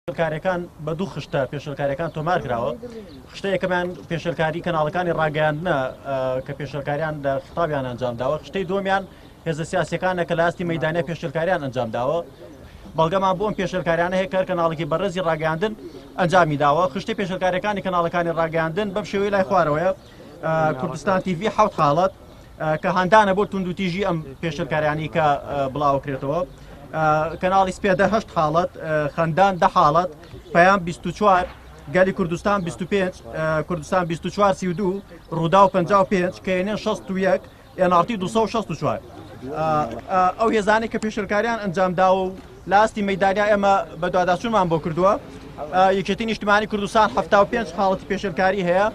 پێشەکارەکان بە دوو خشتە پێشەکارەکان تۆمار کراوە. خشتە یەکەمیان پێشەکاری کەناڵەکانی ڕاگەیاندنە کە پێشەکاریان لە خطابیان ئەنجامداوە. خشتەی دووەمیان هێزە سیاسیەکانە کە لە ئاستی مەیدانیا پێشەکاریان ئەنجامداوە. بەڵگەمان بۆ ئەم پێشەکاریانە هەیە کار کەناڵێکی بەڕێزی ڕاگەیاندن ئەنجامی داوە. خشتەی پێشەکارەکانی کەناڵەکانی ڕاگەیاندن بەم شێوەیە لای خوارەوەیە. کوردستان تیڤ حەوت حاڵەت کە هەندانە بۆ توندوتیژی ئەم پێشەکاریانی کە بڵاوکرێتەوە. کەناڵی سپێدە 8 حاڵەت، خەندان 10 حاڵەت، پەیام 24، گەلی کوردستان 25، کوردستان 24 32، ڕوودا و 55 کەێنێن 61 ئێنارتی 264. ئەو هێزانێک کە پێشەکاریان ئەنجامداوە و لە ئاستی مەیدانیا ئێمە بە دوواداچوونمان بۆ کردووە. یەکێتی نیشتیمانی کوردستان 75 حاڵەتی پێشەکاری هەیە،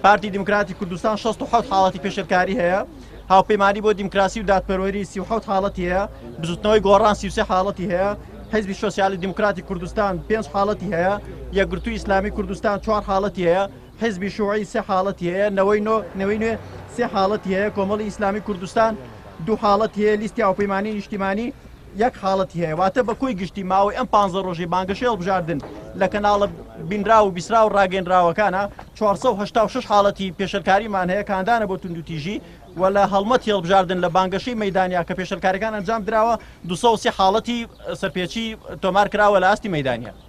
پارتی دیموکراتی کوردستان 67 حاڵەتی پێشەکاری هەیە، هاوپەیمانی بۆ دیموکراسی و دادپەروەری 37 حاڵەتی هەیە، بزوتنەوەی گۆڕان 33 حاڵەتی هەیە، حیزبی سۆسیالی دیموکراتی کوردستان 5 حاڵەتی هەیە، یەکگرتووی ئیسلامی کوردستان 4 حاڵەتی هەیە، حیزبی شووعی 3 حاڵەتی هەیە، نەوەی نوێ 3 حاڵەتی هەیە، کۆمەڵی ئیسلامی کوردستان 2 حاڵەتی هەیە، لیستی هاوپەیمانی نیشتیمانی 1 حاڵەتی هەیە. واتە بە کۆی گشتی ماوەی ئەم 15 ڕۆژی بانگەشێ هەڵبژاردن لە کەناڵە بینرا و بیسرا و ڕاگەنراوەکانە 486 حاڵەتی پێشەکاریمان هەیە کاندانە بۆ توندوتیژی و لە هەڵمەتی هەڵبژاردن لە بانگەشەی مەیدانیا کە پێشەکاریەکان ئەنجام درراوە 230 حاڵەتی سەرپێچی تۆمار کراوە لە ئاستی مەیدانیا.